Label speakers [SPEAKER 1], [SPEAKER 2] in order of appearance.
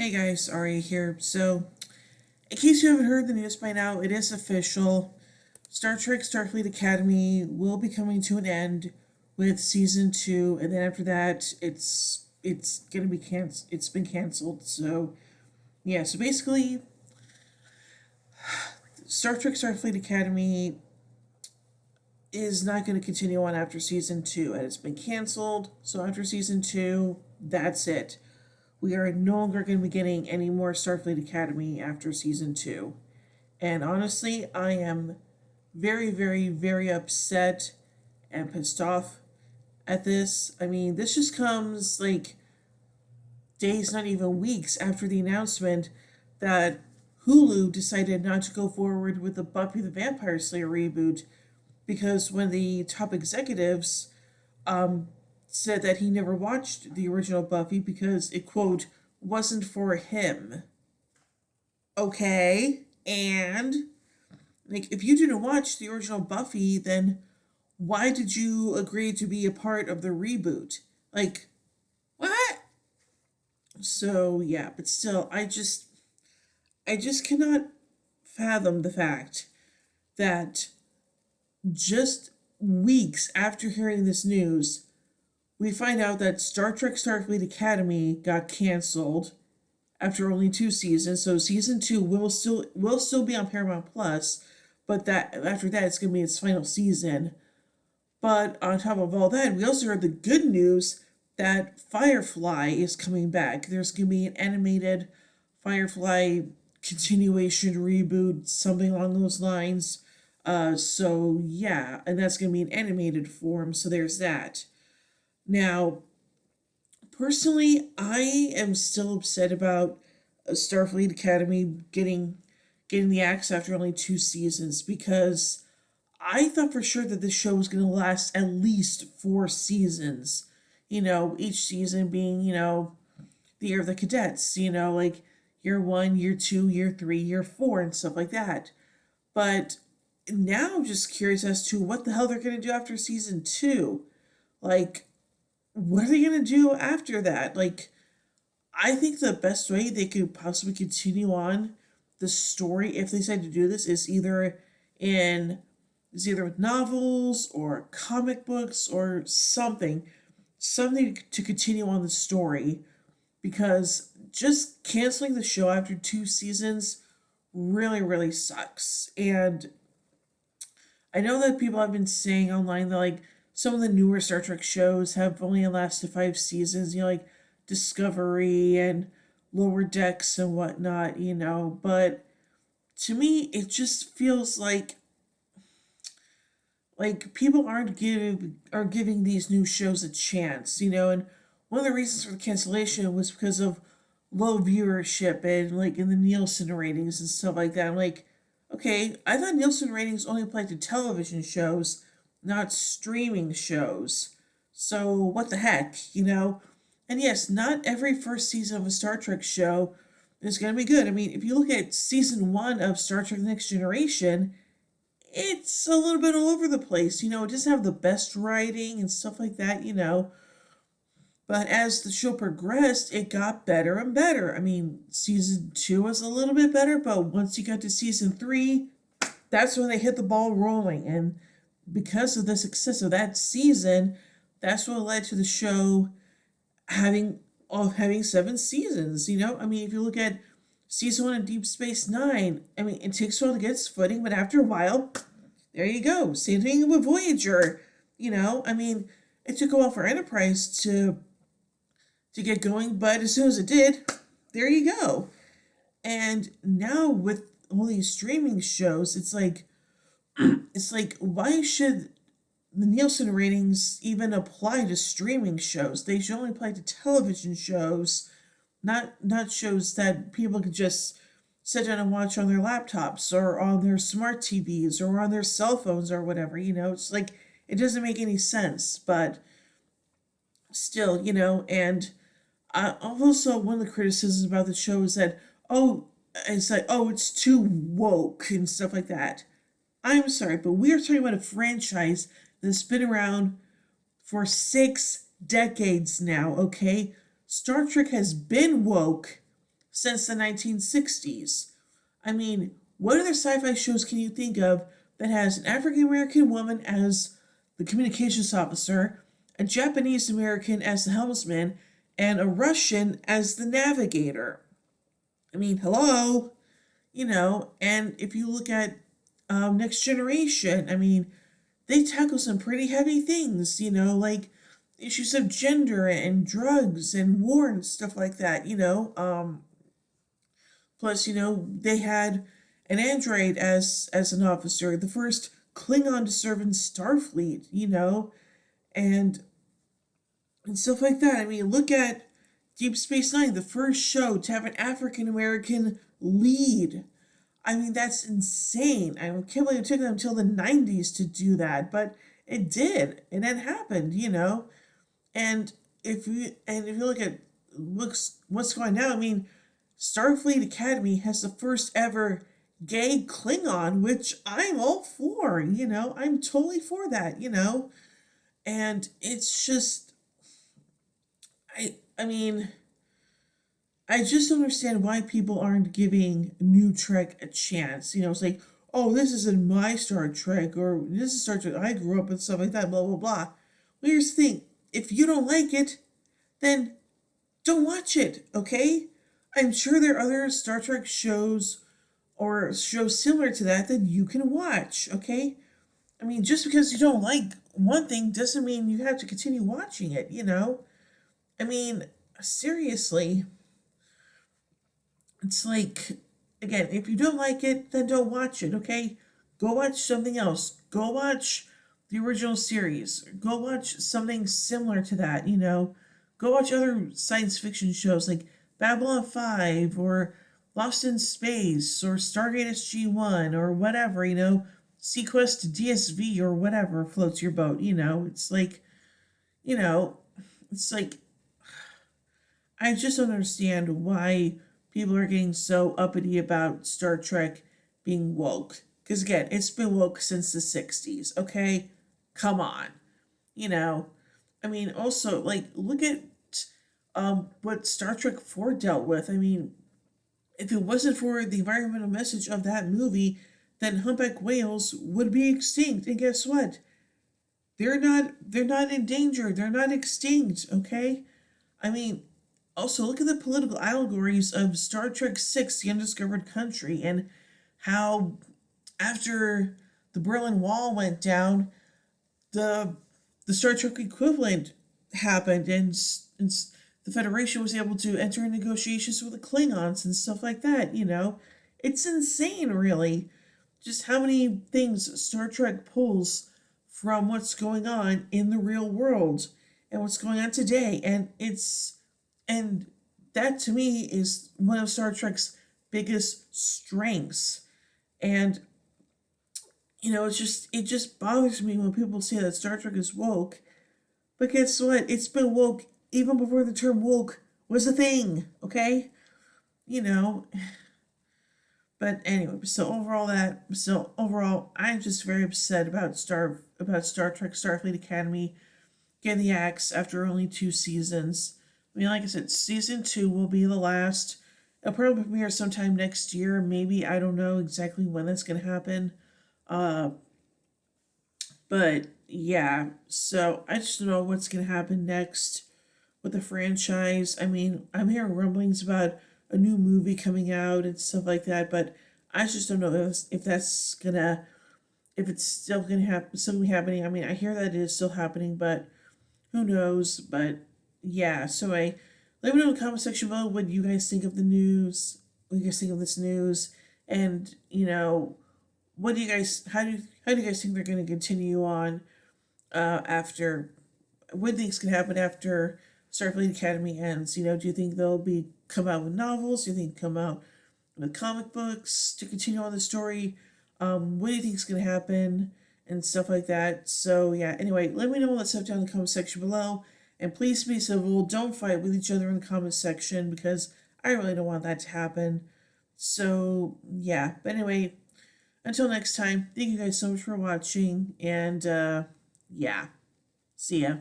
[SPEAKER 1] Hey guys, Ari here. So, in case you haven't heard the news by now, it is official. Star Trek Starfleet Academy will be coming to an end with season 2, and then after that, it's gonna be canceled. It's been canceled. So, yeah. So basically, Star Trek Starfleet Academy is not going to continue on after season 2, and it's been canceled. So after season 2, that's it. We are no longer going to be getting any more Starfleet Academy after season 2. And honestly, I am very, very, very upset and pissed off at this. I mean, this just comes like days, not even weeks, after the announcement that Hulu decided not to go forward with the Buffy the Vampire Slayer reboot because when the top executives said that he never watched the original Buffy because it, quote, wasn't for him. Okay, and like if you didn't watch the original Buffy, then why did you agree to be a part of the reboot? Like, what? So yeah, but still, I just cannot fathom the fact that just weeks after hearing this news, we find out that Star Trek Starfleet Academy got canceled after only 2 seasons. So season 2 will still be on Paramount Plus, but that after that it's gonna be its final season. But on top of all that, we also heard the good news that Firefly is coming back. There's gonna be an animated Firefly continuation reboot, something along those lines. So yeah, and that's gonna be an animated form. So there's that. Now, personally, I am still upset about Starfleet Academy getting the axe after only 2 seasons because I thought for sure that this show was going to last at least 4 seasons. Each season being the year of the cadets. Like year 1, year 2, year 3, year 4, and stuff like that. But now I'm just curious as to what the hell they're going to do after season 2. Like, what are they going to do after that? Like, I think the best way they could possibly continue on the story, if they decide to do this, in is either with novels or comic books or something to continue on the story. Because just canceling the show after 2 seasons really, really sucks. And I know that people have been saying online that like some of the newer Star Trek shows have only lasted 5 seasons, like Discovery and Lower Decks and whatnot. But to me, it just feels like people are giving these new shows a chance. And one of the reasons for the cancellation was because of low viewership and like in the Nielsen ratings and stuff like that. I'm like, okay, I thought Nielsen ratings only applied to television shows, not streaming shows. So what the heck? And yes, not every first season of a Star Trek show is going to be good. I mean, if you look at season 1 of Star Trek The Next Generation, it's a little bit all over the place. It doesn't have the best writing and stuff like that. But as the show progressed, it got better and better. I mean, season 2 was a little bit better, but once you got to season 3, that's when they hit the ball rolling. And because of the success of that season, that's what led to the show having 7 seasons. I mean, if you look at season 1 of Deep Space Nine, I mean, it takes a while to get its footing, but after a while, there you go. Same thing with Voyager. I mean, it took a while for Enterprise to get going, but as soon as it did, there you go. And now with all these streaming shows, it's like why should the Nielsen ratings even apply to streaming shows? They should only apply to television shows, not shows that people could just sit down and watch on their laptops or on their smart TVs or on their cell phones or whatever. It's like it doesn't make any sense, but still. And also one of the criticisms about the show is that it's too woke and stuff like that. I'm sorry, but we are talking about a franchise that's been around for 6 decades now, okay? Star Trek has been woke since the 1960s. I mean, what other sci fi shows can you think of that has an African American woman as the communications officer, a Japanese American as the helmsman, and a Russian as the navigator? I mean, hello? And if you look at Next Generation, I mean, they tackle some pretty heavy things, like issues of gender and drugs and war and stuff like that. Plus, they had an android as an officer, the first Klingon to serve in Starfleet, and stuff like that. I mean, look at Deep Space Nine, the first show to have an African American lead. I mean, that's insane. I can't believe it took them until the 90s to do that, but it did, and it happened. And if you look at what's going on now, I mean, Starfleet Academy has the first ever gay Klingon, which I'm all for. I'm totally for that. And it's just, I mean, I just don't understand why people aren't giving New Trek a chance. It's like, oh, this isn't my Star Trek, or this is Star Trek I grew up with, stuff like that, blah, blah, blah. Well, here's the thing, if you don't like it, then don't watch it, okay? I'm sure there are other Star Trek shows or shows similar to that you can watch, okay? I mean, just because you don't like one thing doesn't mean you have to continue watching it. I mean, seriously. It's like, again, if you don't like it, then don't watch it, okay? Go watch something else. Go watch the original series. Go watch something similar to that. Go watch other science fiction shows like Babylon 5 or Lost in Space or Stargate SG-1 or whatever. Sequest DSV or whatever floats your boat. You know, it's like, I just don't understand why people are getting so uppity about Star Trek being woke. Because again, it's been woke since the 60s, okay? Come on. I mean, also, like, look at what Star Trek 4 dealt with. I mean, if it wasn't for the environmental message of that movie, then humpback whales would be extinct. And guess what? They're not in danger. They're not extinct, okay? I mean, also look at the political allegories of Star Trek 6, The Undiscovered Country, and how after the Berlin Wall went down, the Star Trek equivalent happened, and the Federation was able to enter in negotiations with the Klingons and stuff like that. It's insane, really, just how many things Star Trek pulls from what's going on in the real world and what's going on today. And that to me is one of Star Trek's biggest strengths. And it just bothers me when people say that Star Trek is woke. But guess what? It's been woke even before the term woke was a thing, okay? You know. But anyway, so overall I'm just very upset about Star Trek Starfleet Academy getting the axe after only 2 seasons. I mean, like I said, season 2 will be the last. It'll probably premiere sometime next year, maybe. I don't know exactly when that's gonna happen. Uh, but yeah, so I just don't know what's gonna happen next with the franchise. I mean, I'm hearing rumblings about a new movie coming out and stuff like that, but I just don't know if it's still gonna happen, still gonna be happening. I mean, I hear that it is still happening, but who knows? But yeah, so let me know in the comment section below what you guys think of the news. What you guys think of this news, and what do you guys how do you guys think they're going to continue on after what do you think's going to happen after Starfleet Academy ends? Do you think they'll be come out with novels? Do you think come out with comic books to continue on the story? What do you think is going to happen and stuff like that? So yeah. Anyway, let me know all that stuff down in the comment section below, and please be civil. Don't fight with each other in the comment section because I really don't want that to happen. So yeah. But anyway, until next time, thank you guys so much for watching, and yeah, see ya.